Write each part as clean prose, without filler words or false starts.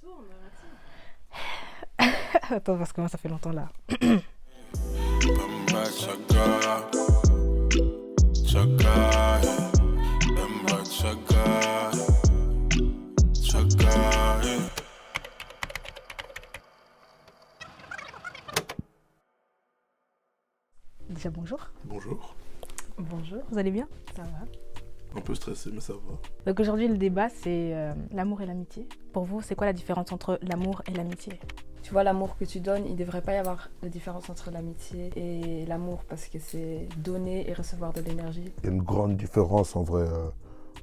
tourne, Attends, parce que moi, ça fait longtemps là. Bamba Chaga, Chaga, Bamba Chaga, Chaga. Déjà, bonjour. Bonjour. Bonjour, vous allez bien? Ça va. Un peu stressé, mais ça va. Donc aujourd'hui, le débat, c'est l'amour et l'amitié. Pour vous, c'est quoi la différence entre l'amour et l'amitié? Tu vois, l'amour que tu donnes, il ne devrait pas y avoir de différence entre l'amitié et l'amour parce que c'est donner et recevoir de l'énergie. Il y a une grande différence en vrai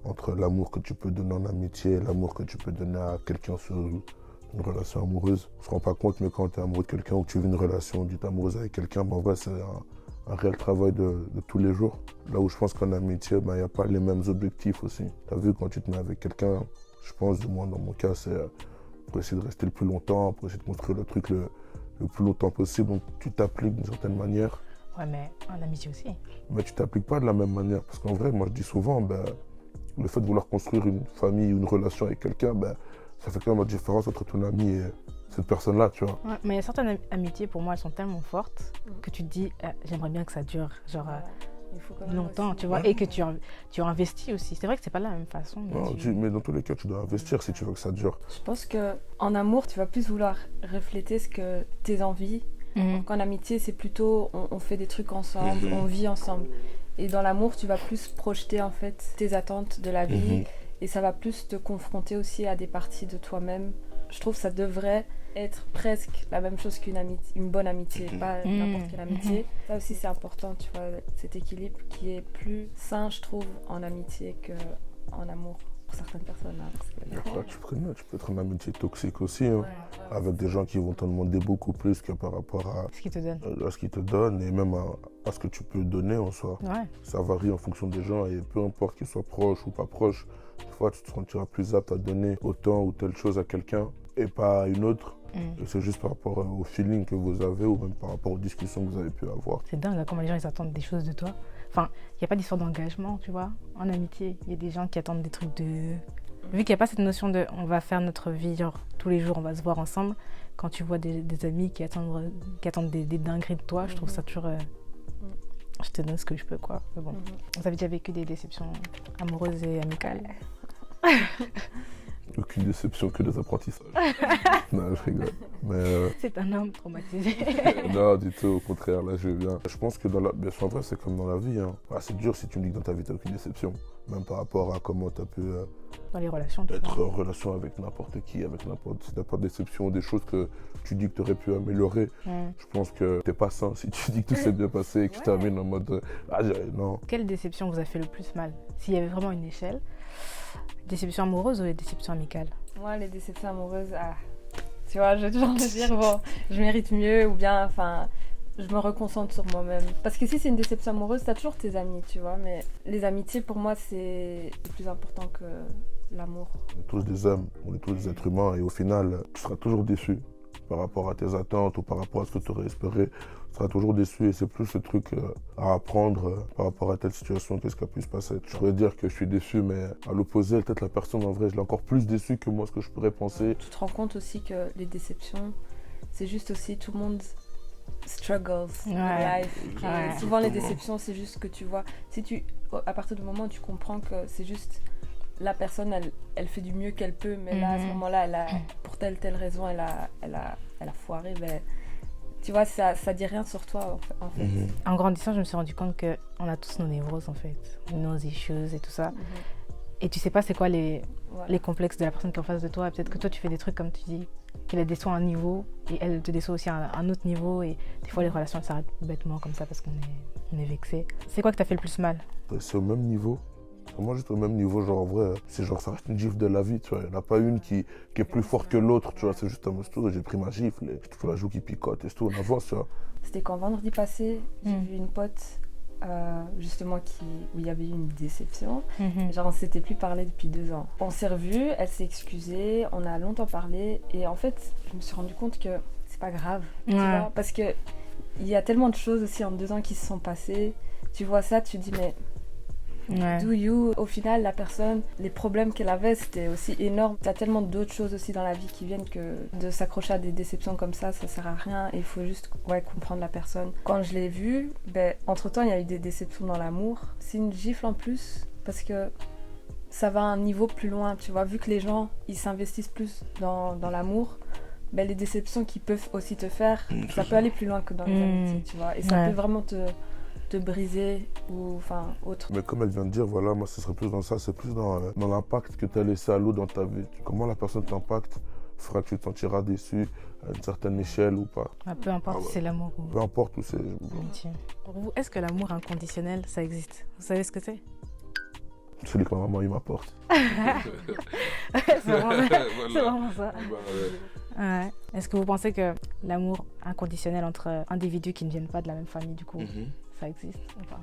entre l'amour que tu peux donner en amitié et l'amour que tu peux donner à quelqu'un sur une relation amoureuse. On se rend pas compte, mais quand tu es amoureux de quelqu'un ou que tu vis une relation dite amoureuse avec quelqu'un, en vrai, c'est un réel travail de tous les jours. Là où je pense qu'en amitié, il n'y a pas les mêmes objectifs aussi. Tu as vu, quand tu te mets avec quelqu'un, je pense, du moins dans mon cas, c'est pour essayer de rester le plus longtemps, pour essayer de construire le truc le plus longtemps possible. Donc tu t'appliques d'une certaine manière. Ouais, mais en amitié aussi. Mais tu t'appliques pas de la même manière. Parce qu'en vrai, moi je dis souvent, le fait de vouloir construire une famille ou une relation avec quelqu'un, ça fait quand même la différence entre ton ami et cette personne-là, tu vois. Ouais, mais il y a certaines amitiés, pour moi, elles sont tellement fortes que tu te dis, j'aimerais bien que ça dure, genre Il faut quand même longtemps, aussi- tu vois, Ouais. et que tu investis aussi. C'est vrai que c'est pas de la même façon. Mais Non, mais dans tous les cas, tu dois investir si tu veux que ça dure. Je pense qu'en amour, tu vas plus vouloir refléter ce que tes envies. Mhm. Qu'en amitié, c'est plutôt on fait des trucs ensemble, on vit ensemble. Et dans l'amour, tu vas plus projeter en fait tes attentes de la vie et ça va plus te confronter aussi à des parties de toi-même. Je trouve que ça devrait être presque la même chose une bonne amitié, pas n'importe quelle amitié. Ça aussi, c'est important, tu vois, cet équilibre qui est plus sain, je trouve, en amitié qu'en amour pour certaines personnes. Hein, parce que- Et après, tu peux être en amitié toxique aussi, hein, avec des gens qui vont t'en demander beaucoup plus que par rapport Ce qui te donne. à ce qu'ils te donnent et même à ce que tu peux donner en soi. Ouais. Ça varie en fonction des gens et peu importe qu'ils soient proches ou pas proches, des fois tu te sentiras plus apte à donner autant ou telle chose à quelqu'un et pas à une autre. Et c'est juste par rapport au feeling que vous avez ou même par rapport aux discussions que vous avez pu avoir. C'est dingue là, comment les gens ils attendent des choses de toi. Enfin, il n'y a pas d'histoire d'engagement, tu vois. En amitié, il y a des gens qui attendent des trucs de... Vu qu'il n'y a pas cette notion de on va faire notre vie, genre tous les jours on va se voir ensemble, quand tu vois des amis qui attendent des dingueries de toi, je trouve ça toujours... Je te donne ce que je peux, quoi. Mais bon, vous avez déjà vécu des déceptions amoureuses et amicales? Aucune déception, que des apprentissages. Non, je rigole. Mais C'est un homme traumatisé. non, du tout, au contraire, là je vais bien. Je pense que bien sûr, en vrai, c'est comme dans la vie. Hein. C'est dur si tu me dis que dans ta vie, tu n'as aucune déception. Même par rapport à comment tu as pu Dans les relations, tu être vois. en relation avec n'importe qui, avec n'importe déception, des choses que tu dis que tu aurais pu améliorer. Je pense que t'es pas sain si tu dis que tout s'est bien passé et que tu termines en mode non. Quelle déception vous a fait le plus mal? S'il y avait vraiment une échelle, déception amoureuse ou les déceptions amicales? Moi, les déceptions amoureuses, tu vois, je vais toujours me dire, bon, je mérite mieux ou bien, enfin, je me reconcentre sur moi-même. Parce que si c'est une déception amoureuse, t'as toujours tes amis, tu vois, mais les amitiés, pour moi, c'est plus important que l'amour. On est tous des hommes, on est tous des êtres humains et au final, tu seras toujours déçu par rapport à tes attentes ou par rapport à ce que tu aurais espéré. Tu seras toujours déçu et c'est plus ce truc à apprendre par rapport à telle situation, qu'est-ce qui a pu se passer. Je pourrais dire que je suis déçu, mais à l'opposé, peut-être la personne en vrai, je l'ai encore plus déçu que moi, ce que je pourrais penser. Tu te rends compte aussi que les déceptions, c'est juste aussi tout le monde struggles in life. Et Ouais. souvent, les Exactement. déceptions, c'est juste que tu vois, à partir du moment où tu comprends que c'est juste la personne, elle fait du mieux qu'elle peut, mais là, à ce moment-là, pour telle raison, elle a foiré, tu vois, ça dit rien sur toi, en fait. En grandissant, je me suis rendu compte qu'on a tous nos névroses, en fait, nos issues et tout ça. Et tu sais pas c'est quoi les complexes de la personne qui est en face de toi. Peut-être que toi, tu fais des trucs, comme tu dis, qui la déçoit à un niveau et elle te déçoit aussi à un autre niveau. Et des fois, les relations elles s'arrêtent bêtement comme ça parce qu'on est vexé. C'est quoi que t'as fait le plus mal? C'est au même niveau. Vraiment juste au même niveau, genre en vrai, c'est genre ça reste une gifle de la vie, tu vois. Il n'y en a pas une qui est plus forte que l'autre, tu vois. C'est juste un monstre, j'ai pris ma gifle, et j'ai toujours la joue qui picote et c'est tout, on avance, tu vois. C'était quand vendredi passé, j'ai vu une pote, justement, où il y avait eu une déception. Genre, on s'était plus parlé depuis 2 ans. On s'est revus, elle s'est excusée, on a longtemps parlé, et en fait, je me suis rendu compte que c'est pas grave, tu vois, parce que il y a tellement de choses aussi en 2 ans qui se sont passées. Tu vois ça, tu te dis, mais Ouais. Do you, au final, la personne, les problèmes qu'elle avait, c'était aussi énorme. T'as tellement d'autres choses aussi dans la vie qui viennent que de s'accrocher à des déceptions comme ça sert à rien. Et il faut juste comprendre la personne. Quand je l'ai vu, entre-temps, il y a eu des déceptions dans l'amour. C'est une gifle en plus, parce que ça va à un niveau plus loin, tu vois. Vu que les gens, ils s'investissent plus dans l'amour, les déceptions qu'ils peuvent aussi te faire, ça peut aller plus loin que dans les amitiés, tu vois. Et ça peut vraiment te briser ou autre. Mais comme elle vient de dire, voilà, moi ce serait plus dans ça, c'est plus dans l'impact que tu as laissé à l'autre dans ta vie. Comment la personne t'impacte fera que tu te sentiras déçu à une certaine échelle ou pas. Peu importe si c'est l'amour ou peu importe où c'est. l'amitié. Pour vous, est-ce que l'amour inconditionnel, ça existe? Vous savez ce que c'est? Celui que ma maman m'apporte. C'est vraiment ça. Ouais. Est-ce que vous pensez que l'amour inconditionnel entre individus qui ne viennent pas de la même famille, du coup, ça existe ou pas?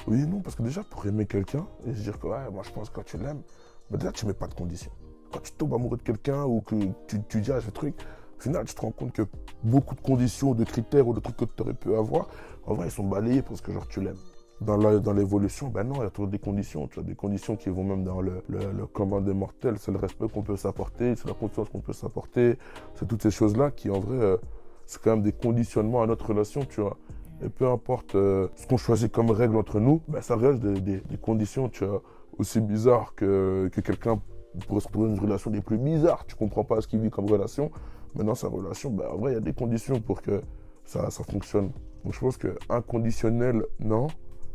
Oui et non, parce que déjà, pour aimer quelqu'un et se dire que moi je pense que quand tu l'aimes, déjà tu mets pas de conditions. Quand tu tombes amoureux de quelqu'un ou que tu dis ce truc, au final tu te rends compte que beaucoup de conditions, de critères ou de trucs que tu aurais pu avoir, en vrai ils sont balayés parce que genre tu l'aimes. Dans l'évolution, non, il y a toujours des conditions. Tu as des conditions qui vont même dans le commun des mortels. C'est le respect qu'on peut s'apporter, c'est la confiance qu'on peut s'apporter. C'est toutes ces choses-là qui, en vrai, c'est quand même des conditionnements à notre relation, tu vois. Et peu importe ce qu'on choisit comme règle entre nous, ça reste des conditions, tu vois, aussi bizarres que quelqu'un pourrait se retrouver dans une relation des plus bizarres. Tu comprends pas ce qu'il vit comme relation. Mais dans sa relation, en vrai, il y a des conditions pour que ça fonctionne. Donc je pense que inconditionnel, non.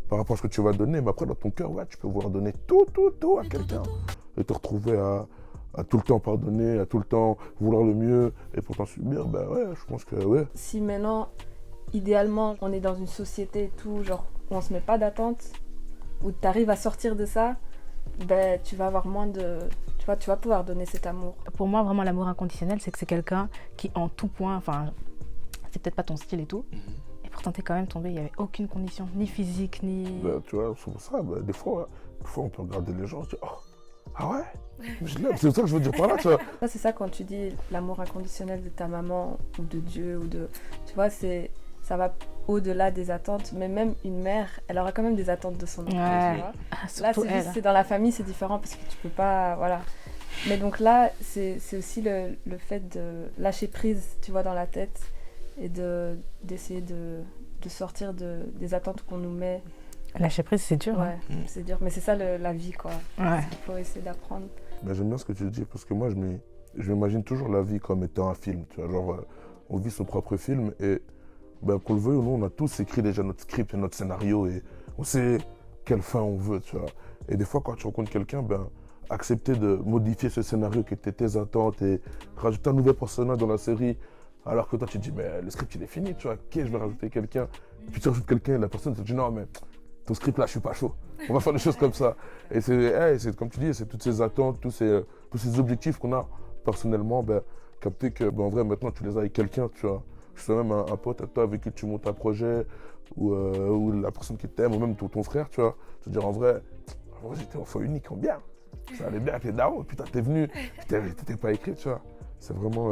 Par rapport à ce que tu vas donner, mais après dans ton cœur, tu peux vouloir donner tout à quelqu'un et te retrouver à tout le temps pardonner, à tout le temps vouloir le mieux et pourtant subir, je pense que Si maintenant, idéalement, on est dans une société et tout, genre où on se met pas d'attente, où tu arrives à sortir de ça, tu vas avoir moins de... Tu vas pouvoir donner cet amour. Pour moi, vraiment, l'amour inconditionnel, c'est que c'est quelqu'un qui, en tout point, c'est peut-être pas ton style et tout, pourtant t'es quand même tombé, il n'y avait aucune condition, ni physique, ni... tu vois, c'est pour ça, des fois on peut regarder les gens et se dire, ah ouais, je l'aime, c'est ça que je veux dire par là, tu vois. Ça, c'est ça quand tu dis l'amour inconditionnel de ta maman ou de Dieu ou de... Tu vois, ça va au-delà des attentes, mais même une mère, elle aura quand même des attentes de son enfant, tu vois. Là, c'est dans la famille, c'est différent parce que tu peux pas... Voilà. Mais donc là, c'est aussi le fait de lâcher prise, tu vois, dans la tête et d'essayer de sortir des attentes qu'on nous met. Lâcher prise, c'est dur. Ouais, c'est dur. Mais c'est ça la vie, quoi. Ouais. Il faut essayer d'apprendre. J'aime bien ce que tu dis parce que moi, je m'imagine toujours la vie comme étant un film. Tu vois, genre, on vit son propre film et qu'on le veuille ou non, on a tous écrit déjà notre script et notre scénario et on sait quelle fin on veut, tu vois. Et des fois, quand tu rencontres quelqu'un, accepter de modifier ce scénario qui était tes attentes et rajouter un nouvel personnage dans la série. Alors que toi, tu te dis, mais le script, il est fini, tu vois, je vais rajouter quelqu'un. Puis tu rajoutes quelqu'un et la personne te dit, non, mais ton script, là, je suis pas chaud. On va faire des choses comme ça. Et c'est comme tu dis, c'est toutes ces attentes, tous ces objectifs qu'on a personnellement, capter que, en vrai, maintenant, tu les as avec quelqu'un, tu vois. Je sais même un pote à toi avec qui tu montes un projet, ou la personne qui t'aime, ou même ton frère, tu vois. Se dire, en vrai, j'étais enfant unique, en bien. Ça allait bien avec les darons, putain, t'es venu, t'étais pas écrit, tu vois. C'est vraiment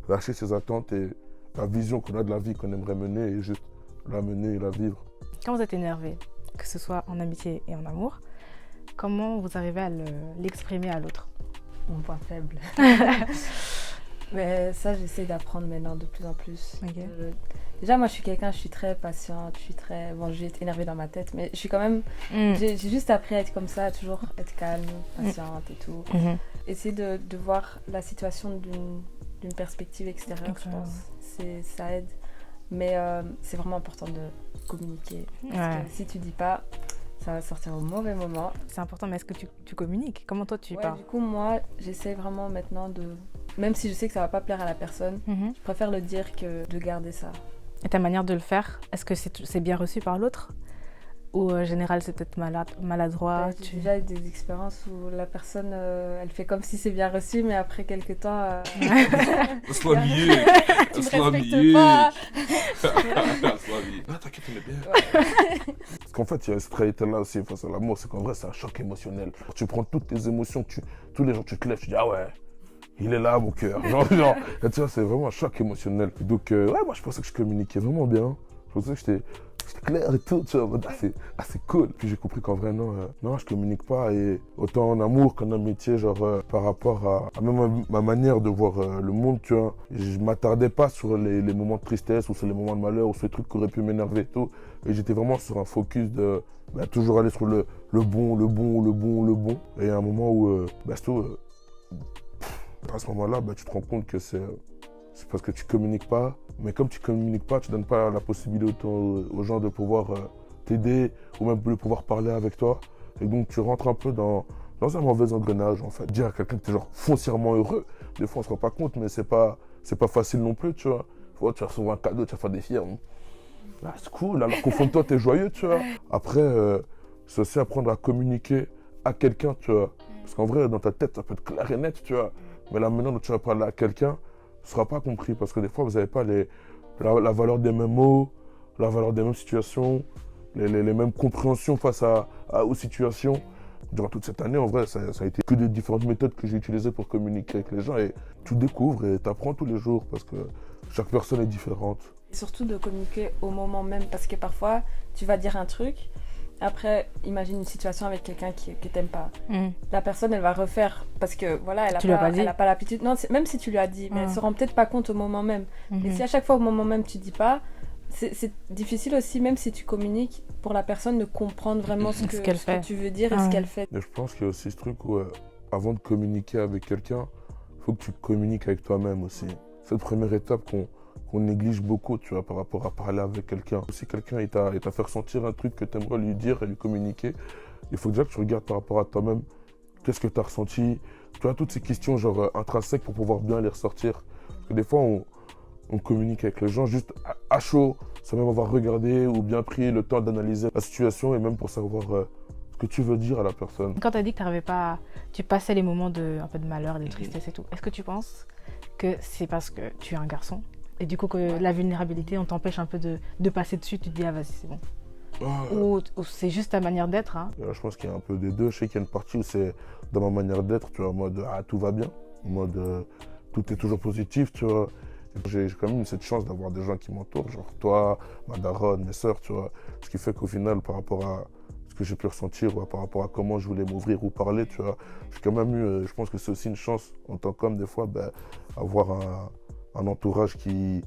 lâcher ses attentes et la vision qu'on a de la vie qu'on aimerait mener et juste la mener et la vivre. Quand vous êtes énervé, que ce soit en amitié et en amour, comment vous arrivez à l'exprimer à l'autre? Mon point faible. Mais ça, j'essaie d'apprendre maintenant de plus en plus. Okay. Déjà, moi, je suis très patiente, Bon, je vais être énervée dans ma tête, mais je suis quand même... J'ai juste appris à être comme ça, à toujours être calme, patiente et tout. Essayer de voir la situation d'une perspective extérieure, je pense. Ça aide. Mais c'est vraiment important de communiquer. Parce que si tu dis pas, ça va sortir au mauvais moment. C'est important, mais est-ce que tu communiques? Comment toi, tu parles? Du coup, moi, j'essaie vraiment maintenant de... Même si je sais que ça va pas plaire à la personne, je préfère le dire que de garder ça. Et ta manière de le faire, est-ce que c'est bien reçu par l'autre? Ou en général, c'est peut-être maladroit? J'ai déjà eu des expériences où la personne, elle fait comme si c'est bien reçu, mais après quelques temps... Tu me respectes pas. Non, t'inquiète, on est bien. Parce qu'en fait, il y a cette réalité-là aussi face à l'amour, c'est qu'en vrai, c'est un choc émotionnel. Tu prends toutes tes émotions, tous les jours, tu te lèves, tu dis, ah ouais, il est là, mon cœur. Genre, tu vois, c'est vraiment un choc émotionnel. Donc, moi, je pensais que je communiquais vraiment bien. Je pensais que j'étais clair et tout, tu vois, en mode, c'est cool. Puis j'ai compris qu'en vrai, non, je communique pas. Et autant en amour qu'en amitié, genre, par rapport à même ma manière de voir le monde, tu vois. Je m'attardais pas sur les moments de tristesse ou sur les moments de malheur ou sur les trucs qui auraient pu m'énerver et tout. Et j'étais vraiment sur un focus de toujours aller sur le bon. Et à un moment où, à ce moment-là, tu te rends compte que c'est parce que tu communiques pas. Mais comme tu communiques pas, tu donnes pas la possibilité aux gens de pouvoir t'aider ou même de pouvoir parler avec toi. Et donc tu rentres un peu dans un mauvais engrenage en fait. Dire à quelqu'un que tu es genre foncièrement heureux, des fois on se rend pas compte, mais c'est pas facile non plus, tu vois. Tu vas recevoir un cadeau, tu vas faire des filles. C'est cool, alors qu'au fond de toi tu es joyeux, tu vois. Après, c'est aussi apprendre à communiquer à quelqu'un, tu vois. Parce qu'en vrai, dans ta tête, ça peut être clair et net, tu vois. Mais la manière dont tu vas parler à quelqu'un, ne sera pas compris parce que des fois, vous n'avez pas la valeur des mêmes mots, la valeur des mêmes situations, les mêmes compréhensions face aux situations. Durant toute cette année, en vrai, ça a été que des différentes méthodes que j'ai utilisées pour communiquer avec les gens et tu découvres et tu apprends tous les jours parce que chaque personne est différente. Et surtout de communiquer au moment même parce que parfois, tu vas dire un truc. Après, imagine une situation avec quelqu'un qui t'aime pas. La personne, elle va refaire parce que voilà, elle a pas l'habitude. Non, même si tu lui as dit, mais elle se rend peut-être pas compte au moment même. Et si à chaque fois au moment même tu dis pas, c'est difficile aussi, même si tu communiques, pour la personne de comprendre vraiment ce que tu veux dire et ce qu'elle fait. Et je pense qu'il y a aussi ce truc où avant de communiquer avec quelqu'un, il faut que tu communiques avec toi-même aussi. Cette première étape qu'on néglige beaucoup, tu vois, par rapport à parler avec quelqu'un. Si quelqu'un t'a fait ressentir un truc que tu aimerais lui dire et lui communiquer, il faut déjà que tu regardes par rapport à toi-même. Qu'est-ce que tu as ressenti? Tu vois, toutes ces questions genre intrinsèques pour pouvoir bien les ressortir. Parce que des fois, on communique avec les gens juste à chaud, sans même avoir regardé ou bien pris le temps d'analyser la situation et même pour savoir ce que tu veux dire à la personne. Quand tu as dit que tu n'arrivais pas, tu passais les moments un peu de malheur, de tristesse et tout, est-ce que tu penses que c'est parce que tu es un garçon? Et du coup, que la vulnérabilité, on t'empêche un peu de passer dessus, tu te dis, ah vas-y, c'est bon. Ou c'est juste ta manière d'être. Hein. Je pense qu'il y a un peu des deux. Je sais qu'il y a une partie où c'est dans ma manière d'être, tu vois, en mode, tout va bien. En mode, tout est toujours positif, tu vois. J'ai quand même eu cette chance d'avoir des gens qui m'entourent, genre toi, ma daronne, mes sœurs, tu vois. Ce qui fait qu'au final, par rapport à ce que j'ai pu ressentir, ou par rapport à comment je voulais m'ouvrir ou parler, tu vois, j'ai quand même eu, je pense que c'est aussi une chance en tant qu'homme, des fois, avoir un entourage qui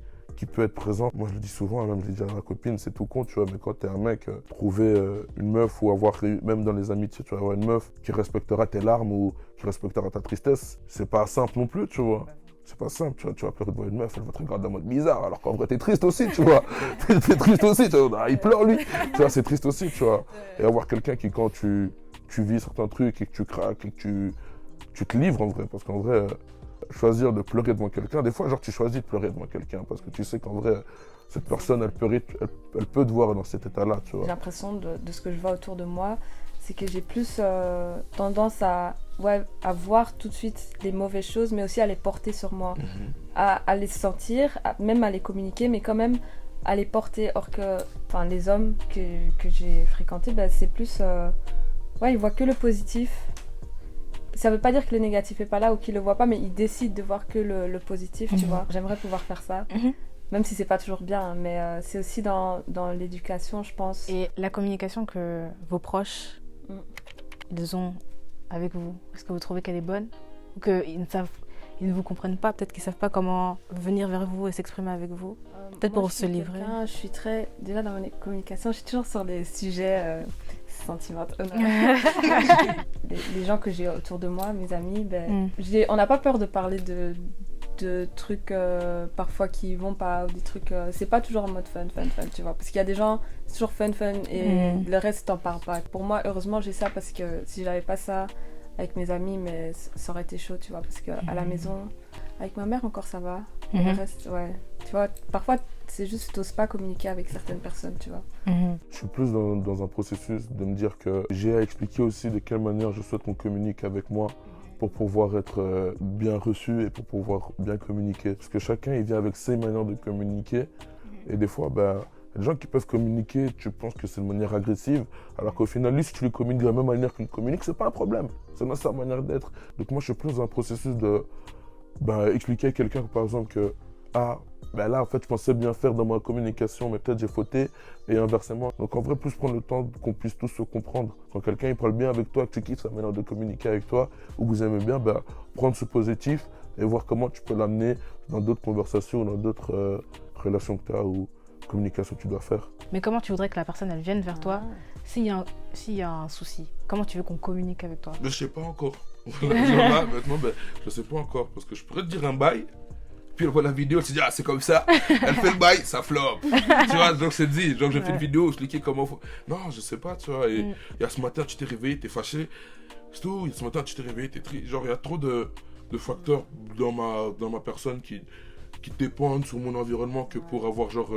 peut être présent. Moi, je le dis souvent, même je le dis à ma copine, c'est tout con, tu vois, mais quand t'es un mec, trouver une meuf ou avoir, même dans les amitiés, tu vois, avoir une meuf qui respectera tes larmes ou qui respectera ta tristesse, c'est pas simple non plus, tu vois. C'est pas simple, tu vas pleurer devant une meuf, elle va te regarder en mode bizarre, alors qu'en vrai, t'es triste aussi, tu vois. T'es triste aussi, tu vois. Il pleure, lui. Tu vois, c'est triste aussi, tu vois. Et avoir quelqu'un qui, quand tu vis certains trucs et que tu craques et que tu te livres, en vrai, parce qu'en vrai, choisir de pleurer devant quelqu'un, des fois, genre, tu choisis de pleurer devant quelqu'un, parce que tu sais qu'en vrai, cette personne, elle peut te voir dans cet état-là, tu vois. J'ai l'impression de ce que je vois autour de moi, c'est que j'ai plus tendance à voir tout de suite les mauvaises choses, mais aussi à les porter sur moi, à les sentir, même à les communiquer, mais quand même à les porter. Or que les hommes que j'ai fréquentés, c'est plus... ils voient que le positif. Ça veut pas dire que le négatif est pas là ou qu'ils le voient pas, mais ils décident de voir que le positif, tu vois. J'aimerais pouvoir faire ça. Même si c'est pas toujours bien, mais c'est aussi dans l'éducation, je pense. Et la communication que vos proches, ils ont avec vous, est-ce que vous trouvez qu'elle est bonne? Ou qu'ils ne vous comprennent pas? Peut-être qu'ils savent pas comment venir vers vous et s'exprimer avec vous? Peut-être pour se livrer. Je suis très... Déjà dans ma communication, je suis toujours sur des sujets sentimentaux. Les gens que j'ai autour de moi, mes amis, on n'a pas peur de parler de trucs parfois qui vont pas, ou des trucs... c'est pas toujours en mode fun, tu vois. Parce qu'il y a des gens, c'est toujours fun, et le reste, t'en parles pas. Pour moi, heureusement, j'ai ça parce que si j'avais pas ça avec mes amis, mais ça aurait été chaud, tu vois. Parce qu'à la maison, avec ma mère encore, ça va. Le reste, tu vois, parfois, c'est juste que t'oses pas communiquer avec certaines personnes, tu vois. Je suis plus dans un processus de me dire que j'ai à expliquer aussi de quelle manière je souhaite qu'on communique avec moi pour pouvoir être bien reçu et pour pouvoir bien communiquer. Parce que chacun, il vient avec ses manières de communiquer. Et des fois, il y a des gens qui peuvent communiquer, tu penses que c'est de manière agressive, alors qu'au final, lui, si tu lui communiques de la même manière qu'il communique, c'est pas un problème. C'est sa manière d'être. Donc moi, je suis plus dans un processus de expliquer à quelqu'un, par exemple, que ah, ben là, en fait, je pensais bien faire dans ma communication, mais peut-être j'ai fauté, et inversement. Donc, en vrai, plus prendre le temps qu'on puisse tous se comprendre. Quand quelqu'un, il parle bien avec toi, que tu kiffes sa manière de communiquer avec toi, ou que vous aimez bien, ben, prendre ce positif et voir comment tu peux l'amener dans d'autres conversations, dans d'autres relations que tu as ou communication que tu dois faire. Mais comment tu voudrais que la personne, elle vienne vers toi s'il y a un souci? Comment tu veux qu'on communique avec toi? Mais je sais pas encore. Maintenant, je sais pas encore. Parce que je pourrais te dire un bail, puis elle voit la vidéo, elle se dit, ah, c'est comme ça. Elle fait le bail, ça flop. Tu vois, donc c'est dit. Genre, j'ai fait une vidéo, expliquer comment faut. Non, je sais pas, tu vois. Et il y a ce matin, tu t'es réveillé, t'es fâché. C'est tout. Et ce matin, tu t'es réveillé, t'es triste. Genre, il y a trop de facteurs dans ma personne qui dépendent sur mon environnement que pour avoir, genre,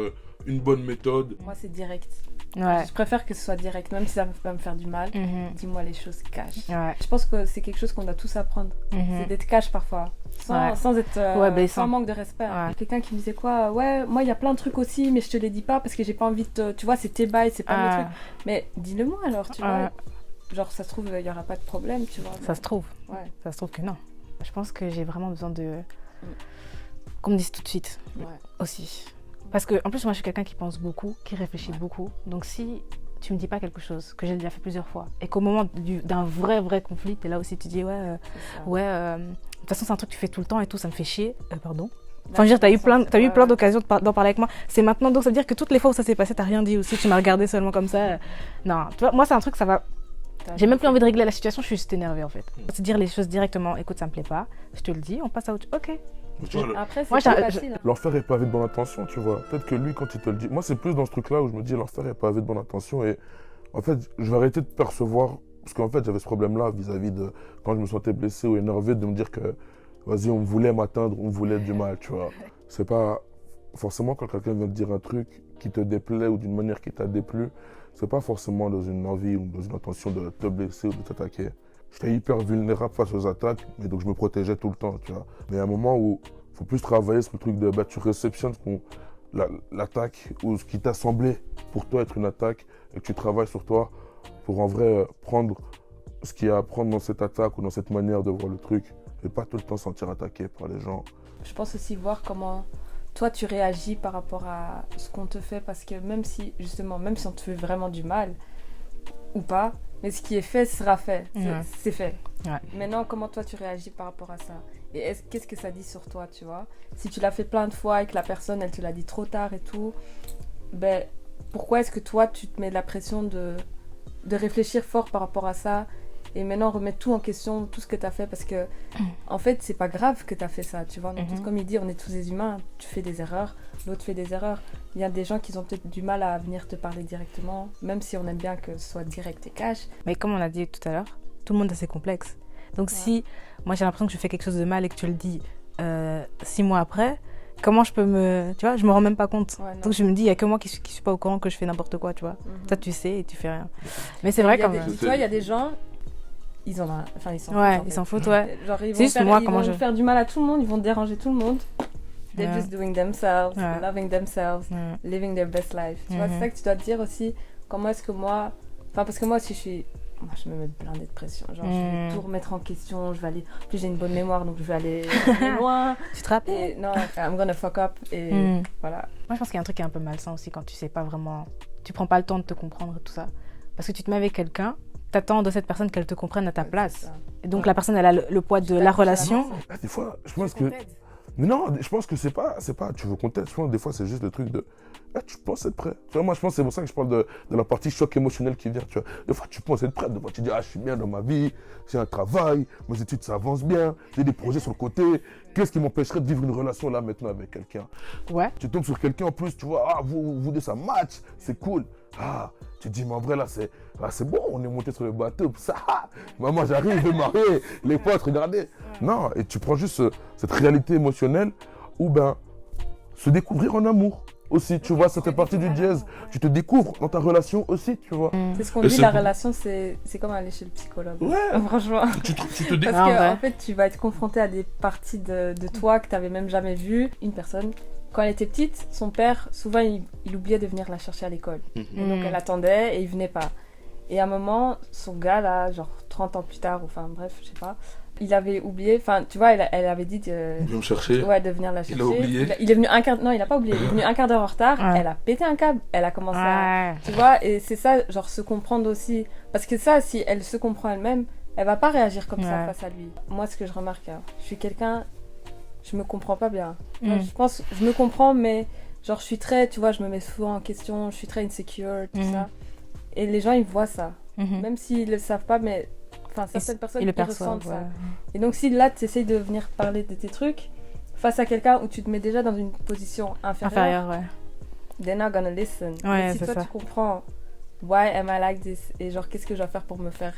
une bonne méthode. Moi, c'est direct. Ouais. Je préfère que ce soit direct, même si ça va me faire du mal. Dis-moi les choses cash. Ouais. Je pense que c'est quelque chose qu'on doit tous apprendre. C'est d'être cash parfois, sans être sans manque de respect. Ouais. Quelqu'un qui me disait quoi, ouais, moi il y a plein de trucs aussi, mais je te les dis pas parce que j'ai pas envie de tu vois, c'est tes bails, c'est pas mes trucs. Mais dis-le-moi alors, tu vois. Genre ça se trouve il y aura pas de problème, tu vois. Ça se trouve. Ouais. Ça se trouve que non. Je pense que j'ai vraiment besoin de qu'on me dise tout de suite aussi. Parce que en plus moi je suis quelqu'un qui pense beaucoup, qui réfléchit beaucoup. Donc si tu me dis pas quelque chose que j'ai déjà fait plusieurs fois et qu'au moment d'un vrai conflit, t'es là aussi tu dis de toute façon c'est un truc que tu fais tout le temps et tout, ça me fait chier. Pardon. Enfin, je veux dire, t'as eu plein d'occasions d'en parler avec moi. C'est maintenant, donc ça veut dire que toutes les fois où ça s'est passé, t'as rien dit aussi. Tu m'as regardé seulement comme ça. Non, tu vois, moi c'est un truc, ça va. J'ai même plus envie de régler la situation, je suis juste énervée en fait. C'est dire les choses directement. Écoute, ça me plaît pas. Je te le dis, on passe à autre chose. Ok. Après, c'est moi, pas facile. L'enfer est pavé de bonne intention, tu vois. Peut-être que lui, quand il te le dit... Moi, c'est plus dans ce truc-là où je me dis l'enfer est pavé de bonne intention. Et en fait, je vais arrêter de percevoir... Parce qu'en fait, j'avais ce problème-là vis-à-vis de... Quand je me sentais blessé ou énervé, de me dire que... Vas-y, on voulait m'atteindre, on voulait du mal, tu vois. C'est pas... Forcément, quand quelqu'un vient te dire un truc qui te déplaît ou d'une manière qui t'a déplu, c'est pas forcément dans une envie ou dans une intention de te blesser ou de t'attaquer. J'étais hyper vulnérable face aux attaques, et donc je me protégeais tout le temps, tu vois. Mais à un moment où il faut plus travailler sur le truc de tu réceptionnes l'attaque ou ce qui t'a semblé pour toi être une attaque et que tu travailles sur toi pour en vrai prendre ce qu'il y a à prendre dans cette attaque ou dans cette manière de voir le truc et pas tout le temps se sentir attaqué par les gens. Je pense aussi voir comment toi tu réagis par rapport à ce qu'on te fait, parce que même si on te fait vraiment du mal ou pas, mais ce qui est fait sera fait, c'est fait. Ouais. Maintenant, comment toi tu réagis par rapport à ça? Et qu'est-ce que ça dit sur toi, tu vois? Si tu l'as fait plein de fois et que la personne elle te l'a dit trop tard et tout, ben pourquoi est-ce que toi tu te mets de la pression de réfléchir fort par rapport à ça et maintenant remettre tout en question, tout ce que tu as fait, parce que en fait c'est pas grave que tu as fait ça, tu vois. Donc, comme il dit, on est tous des humains, tu fais des erreurs, l'autre fait des erreurs. Il y a des gens qui ont peut-être du mal à venir te parler directement, même si on aime bien que ce soit direct et cash. Mais comme on a dit tout à l'heure, tout le monde a ses complexes. Donc si moi j'ai l'impression que je fais quelque chose de mal et que tu le dis 6 mois après, comment je peux tu vois, je me rends même pas compte. Donc je me dis, il y a que moi qui suis pas au courant que je fais n'importe quoi, tu vois. Toi tu sais et tu fais rien. Mais c'est vrai quand même. Tu vois, il y a des gens, ils s'en foutent, ouais. Genre ils vont faire du mal à tout le monde, ils vont déranger tout le monde. They're just doing themselves, loving themselves, living their best life. Tu vois, c'est ça que tu dois te dire aussi. Comment est-ce que moi... Enfin, parce que moi aussi, je me mets plein de pression. Genre, je vais tout remettre en question. Je vais aller... En plus, j'ai une bonne mémoire, donc je vais aller loin. Tu te rappelles? Non, I'm gonna fuck up. Et voilà. Moi, je pense qu'il y a un truc qui est un peu malsain aussi quand tu sais pas vraiment... Tu prends pas le temps de te comprendre et tout ça. Parce que tu te mets avec quelqu'un, t'attends de cette personne qu'elle te comprenne à ta place. Et donc, la personne, elle a le poids de la relation. Des fois, je pense que... Mais non, je pense que c'est pas tu veux qu'on t'aide. Je pense que des fois, c'est juste le truc de... tu penses être prêt. Tu vois, moi, je pense que c'est pour ça que je parle de la partie choc émotionnel qui vient. Tu vois. Des fois, tu penses être prêt. Des fois, tu dis, je suis bien dans ma vie, j'ai un travail, mes études, ça avance bien, j'ai des projets sur le côté. Qu'est-ce qui m'empêcherait de vivre une relation là, maintenant, avec quelqu'un? Ouais. Tu tombes sur quelqu'un en plus, tu vois, vous deux, ça match, c'est cool. Tu te dis, mais en vrai, là, c'est bon, on est monté sur le bateau, ça, maman, j'arrive, je vais marier, les potes, regardez. Non, et tu prends juste cette réalité émotionnelle où, se découvrir en amour aussi, tu vois, ça fait partie du dièse. Tu te découvres dans ta relation aussi, tu vois. C'est ce qu'on dit, la relation, c'est comme aller chez le psychologue. Ouais. Franchement. Tu te Parce qu'en fait, tu vas être confronté à des parties de toi que tu n'avais même jamais vues. Une personne, quand elle était petite, son père, souvent, il oubliait de venir la chercher à l'école. Et donc, elle attendait et il venait pas. Et à un moment, son gars, là, genre 30 ans plus tard, enfin bref, je sais pas, il avait oublié, enfin, tu vois, elle avait dit Il veut me chercher. ouais, de venir la chercher. Il a oublié. Il est venu non, il a pas oublié. Il est venu un quart d'heure en retard. Ouais. Elle a pété un câble. Elle a commencé à... Ouais. Tu vois, et c'est ça, genre, se comprendre aussi. Parce que ça, si elle se comprend elle-même, elle va pas réagir comme ça Ouais. face à lui. Moi, ce que je remarque, hein, je suis quelqu'un... Je me comprends pas bien. Mm. Je pense... Je me comprends, mais... Genre, je suis très... Tu vois, je me mets souvent en question. Je suis très insecure, tout Mm. ça. Et les gens, ils voient ça. Mhm. Même s'ils le savent pas, mais... Enfin, certaines personnes, Ils le ils perçoivent. ressentent ça. Ouais. Et donc, si là, tu essayes de venir parler de tes trucs, face à quelqu'un où tu te mets déjà dans une position inférieure, Inférieur, ouais. they're not gonna listen. Ouais, Mais si c'est toi, ça. tu comprends, why am I like this? Et genre, qu'est-ce que je dois faire pour me faire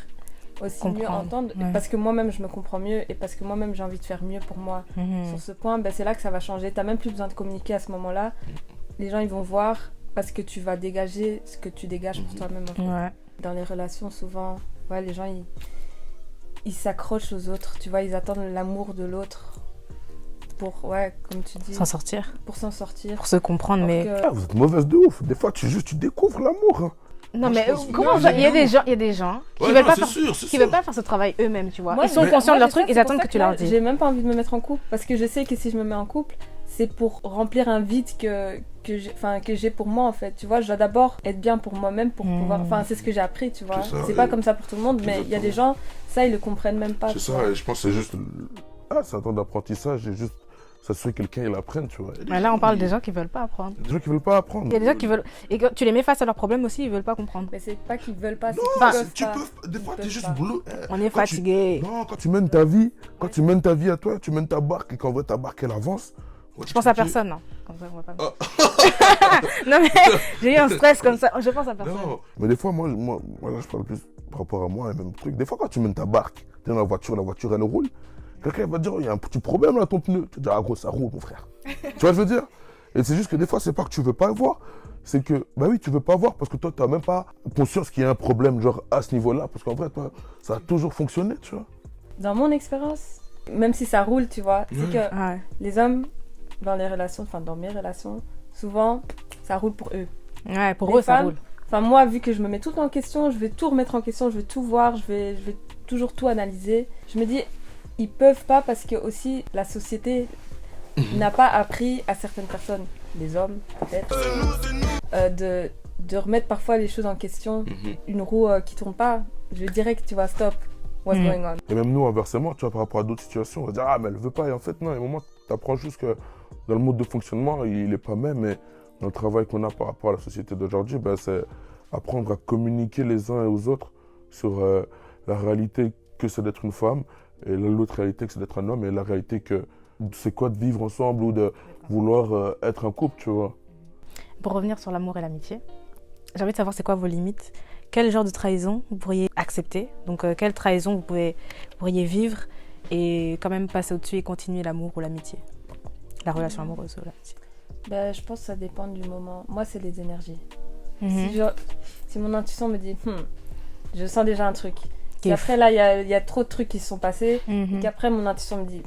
aussi mieux Comprendre, entendre? ouais. Parce que moi-même, je me comprends mieux et parce que moi-même, j'ai envie de faire mieux pour moi. Mhm. Sur ce point, ben, c'est là que ça va changer. T'as même plus besoin de communiquer à ce moment-là. Les gens, ils vont voir parce que tu vas dégager ce que tu dégages pour toi-même. En fait. Ouais. Dans les relations, souvent, ouais, les gens, ils s'accrochent aux autres, tu vois, ils attendent l'amour de l'autre pour, ouais, comme tu dis, S'en sortir. pour s'en sortir. Pour se comprendre, Alors mais. que- Ah, vous êtes mauvaise de ouf. Des fois, tu découvres l'amour. Hein. Non, Moi, mais je pense- comment non, ça- mais il y a non. des gens qui Ouais, veulent non, pas c'est faire sûr, c'est qui veulent sûr. pas faire ce travail eux-mêmes, tu vois. Moi, Ils sont je- conscients de moi, leur c'est ça, truc, ils c'est attendent pour que ça tu leur là, dises. J'ai même pas envie de me mettre en couple parce que je sais que si je me mets en couple, c'est pour remplir un vide que j'ai pour moi en fait. Tu vois, je dois d'abord être bien pour moi-même pour pouvoir. Enfin, c'est ce que j'ai appris, tu vois. C'est ça, C'est pas et- comme ça pour tout le monde, mais il y a des gens, ça, ils le comprennent même pas. C'est tu ça, vois. et je pense que C'est juste. Ah, c'est un temps d'apprentissage et juste s'assurer que quelqu'un il apprenne, tu vois. Mais là, on parle des gens qui veulent pas apprendre. Il y a des gens qui veulent pas apprendre. Il y a des gens qui veulent. Et quand tu les mets face à leurs problèmes aussi, ils veulent pas comprendre. Mais c'est pas qu'ils veulent pas, c'est Non, qu'ils peuvent tu pas. peux. Des fois, Ils t'es peuvent juste pas. boulot. On est Quand tu- fatigué. Non, quand tu mènes ta vie, à toi, tu mènes ta barque et qu'en vrai ta barque elle avance. Je pense à personne, non. Comme ça, on va pas. Non, mais j'ai eu un stress comme ça. Je pense à personne. Non, Mais des fois, moi là, je parle plus par rapport à moi, le même truc. Des fois, quand tu mènes ta barque, tu es dans la voiture elle roule. Quelqu'un va te dire, il y a un petit problème là, ton pneu. Tu te dis, ah gros, ça roule, mon frère. Tu vois ce que je veux dire? Et c'est juste que des fois, c'est pas que tu veux pas le voir. C'est que, bah oui, tu veux pas voir parce que toi, tu n'as même pas conscience qu'il y a un problème, genre, à ce niveau-là. Parce qu'en vrai, toi, ça a toujours fonctionné, tu vois. Dans mon expérience, même si ça roule, tu vois, c'est que Ouais. les hommes, dans les relations, enfin dans mes relations, souvent, ça roule pour eux. Ouais, pour Les eux, ça femmes, roule. Enfin, moi, vu que je me mets tout en question, je vais tout remettre en question, je vais tout voir, je vais toujours tout analyser. Je me dis, ils peuvent pas parce que aussi la société n'a pas appris à certaines personnes, les hommes peut-être, de remettre parfois les choses en question. Une roue qui tourne pas, je vais direct, tu vois, stop, what's Mhm. going on? Et même nous, inversement, tu vois, par rapport à d'autres situations, on va dire, ah, mais elle veut pas. Et en fait, non, à un moment, tu apprends juste que dans le mode de fonctionnement, il est pas même. Mais dans le travail qu'on a par rapport à la société d'aujourd'hui, ben, c'est apprendre à communiquer les uns et aux autres sur la réalité que c'est d'être une femme et l'autre réalité que c'est d'être un homme et la réalité que c'est quoi de vivre ensemble ou de vouloir être un couple, tu vois. Pour revenir sur l'amour et l'amitié, j'ai envie de savoir c'est quoi vos limites. Quel genre de trahison vous pourriez accepter? Donc, quelle trahison vous pourriez vivre et quand même passer au-dessus et continuer l'amour ou l'amitié? La relation amoureuse ou l'amitié. Ben, je pense que ça dépend du moment. Moi, c'est les énergies. Mhm. Si mon intuition me dit, je sens déjà un truc. Et Kiff. après, là, il y a trop de trucs qui se sont passés. Mhm. Et qu'après, mon intuition me dit,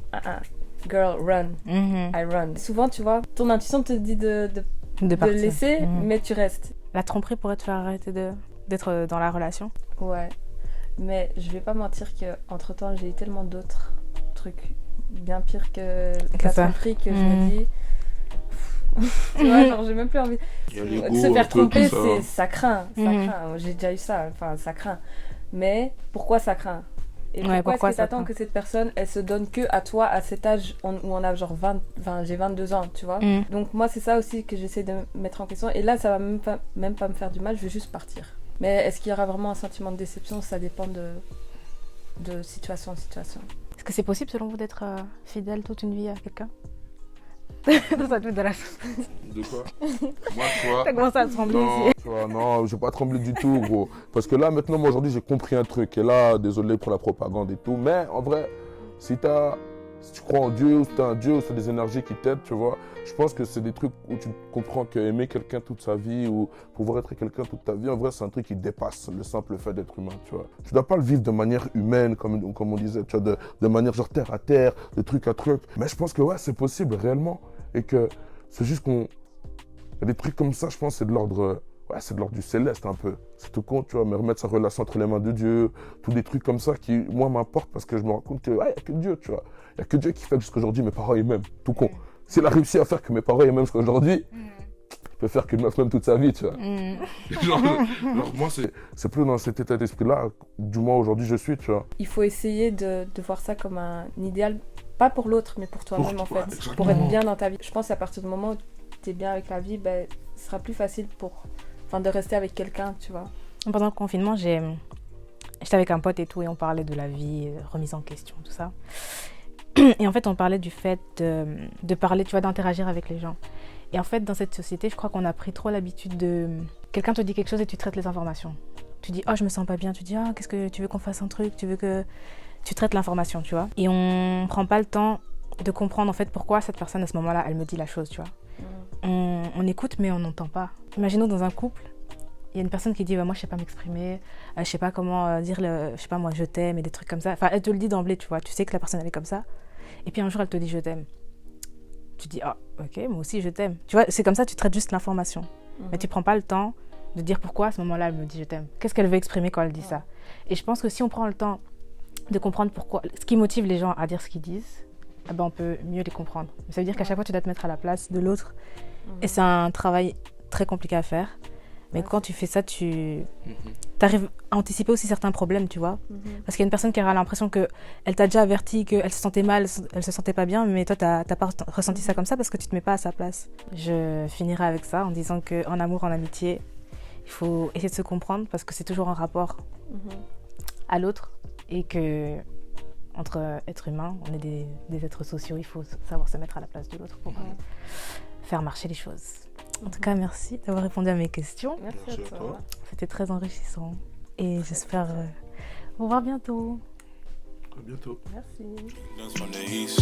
girl, run. Mhm. I run. Souvent, tu vois, ton intuition te dit de De partir. laisser, Mhm. mais tu restes. La tromperie pourrait te faire arrêter d'être dans la relation. Ouais. Mais je vais pas mentir qu'entre temps, j'ai eu tellement d'autres trucs bien pires que la ça. tromperie que je Mhm. me dis. Tu vois, genre, j'ai même plus envie. il y a De l'ego, se un faire peu, tromper, tout ça. ça craint. Ça Mhm. craint. J'ai déjà eu ça. Enfin, ça craint. Mais pourquoi ça craint? Et Ouais, pourquoi pourquoi est-ce que ça t'attends craint? que cette personne, elle se donne que à toi à cet âge où on a genre 20, j'ai 22 ans, tu vois? Mhm. Donc moi, c'est ça aussi que j'essaie de mettre en question. Et là, ça va même pas me faire du mal, je vais juste partir. Mais est-ce qu'il y aura vraiment un sentiment de déception? Ça dépend de situation en situation. Est-ce que c'est possible selon vous d'être fidèle toute une vie à quelqu'un? Dans sa tête de la... De quoi? Moi, tu vois. T'as commencé à trembler Non, ici. tu vois, non, je vais pas trembler du tout, gros. Parce que là, maintenant, moi, aujourd'hui, j'ai compris un truc. Et là, désolé pour la propagande et tout. Mais en vrai, si tu crois en Dieu, ou si t'as un Dieu, ou si t'as des énergies qui t'aident, tu vois, je pense que c'est des trucs où tu comprends qu'aimer quelqu'un toute sa vie ou pouvoir être avec quelqu'un toute ta vie, en vrai, c'est un truc qui dépasse le simple fait d'être humain, tu vois. Tu dois pas le vivre de manière humaine, comme on disait, tu vois, de manière genre terre à terre, de truc à truc. Mais je pense que ouais, c'est possible réellement. Et que c'est juste qu'on... Il y a des trucs comme ça, je pense, c'est de l'ordre ouais, c'est de l'ordre du céleste un peu. C'est tout con, tu vois, mais remettre sa relation entre les mains de Dieu, tous des trucs comme ça qui, moi, m'importent parce que je me rends compte que, ouais, il n'y a que Dieu, tu vois. Il n'y a que Dieu qui fait que jusqu'aujourd'hui, mes parents, ils m'aiment. Tout con. S'il a réussi à faire que mes parents, ils m'aiment jusqu'aujourd'hui, il peut faire qu'une meuf m'aime toute sa vie, tu vois. genre, moi, c'est plus dans cet état d'esprit-là, du moins aujourd'hui, je suis, tu vois. Il faut essayer de voir ça comme un idéal, pas pour l'autre, mais pour toi-même, en fait. Exactement. Pour être bien dans ta vie. Je pense qu'à partir du moment où tu es bien avec la vie, ben, ce sera plus facile de rester avec quelqu'un, tu vois. Pendant le confinement, j'étais avec un pote et tout, et on parlait de la vie, remise en question, tout ça. Et en fait, on parlait du fait de parler, tu vois, d'interagir avec les gens. Et en fait, dans cette société, je crois qu'on a pris trop l'habitude de... Quelqu'un te dit quelque chose et tu traites les informations. Tu dis, oh, je me sens pas bien. Tu dis, ah, qu'est-ce que tu veux qu'on fasse un truc? Tu veux que... Tu traites l'information, tu vois. Et on prend pas le temps de comprendre, en fait, pourquoi cette personne, à ce moment-là, elle me dit la chose, tu vois. On écoute, mais on n'entend pas. Imaginons dans un couple, il y a une personne qui dit, moi, je sais pas m'exprimer, je sais pas comment dire, je sais pas, moi, je t'aime, et des trucs comme ça. Enfin, elle te le dit d'emblée, tu vois. Tu sais que la personne, elle est comme ça. Et puis un jour, elle te dit, je t'aime. Tu dis, ah, ok, moi aussi, je t'aime. Tu vois, c'est comme ça, tu traites juste l'information. Mais tu prends pas le temps de dire pourquoi, à ce moment-là, elle me dit, je t'aime. Qu'est-ce qu'elle veut exprimer quand elle dit ça? Et je pense que si on prend le temps de comprendre pourquoi, ce qui motive les gens à dire ce qu'ils disent, eh ben, on peut mieux les comprendre. Ça veut dire qu'à chaque fois, tu dois te mettre à la place de l'autre. Et c'est un travail très compliqué à faire. Mais quand tu fais ça, tu arrives à anticiper aussi certains problèmes, tu vois. Parce qu'il y a une personne qui aura l'impression qu'elle t'a déjà averti qu'elle se sentait mal, elle se sentait pas bien, mais toi, t'as pas ressenti ça comme ça parce que tu te mets pas à sa place. Je finirai avec ça en disant qu'en amour, en amitié, il faut essayer de se comprendre parce que c'est toujours un rapport à l'autre et que entre êtres humains, on est des êtres sociaux, il faut savoir se mettre à la place de l'autre pour faire marcher les choses. En tout cas, merci d'avoir répondu à mes questions. Merci à toi. C'était très enrichissant. Et j'espère vous voir bientôt. À bientôt. Merci. Kingdoms from the east,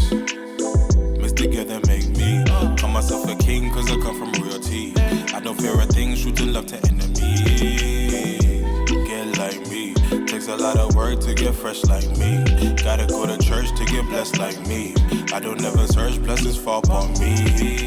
mixed together make me. Call myself a king cause I come from royalty. I don't fear a thing, shooting love to enemies. Get like me, takes a lot of work to get fresh like me. Gotta go to church to get blessed like me. I don't never search, blessings fall upon me.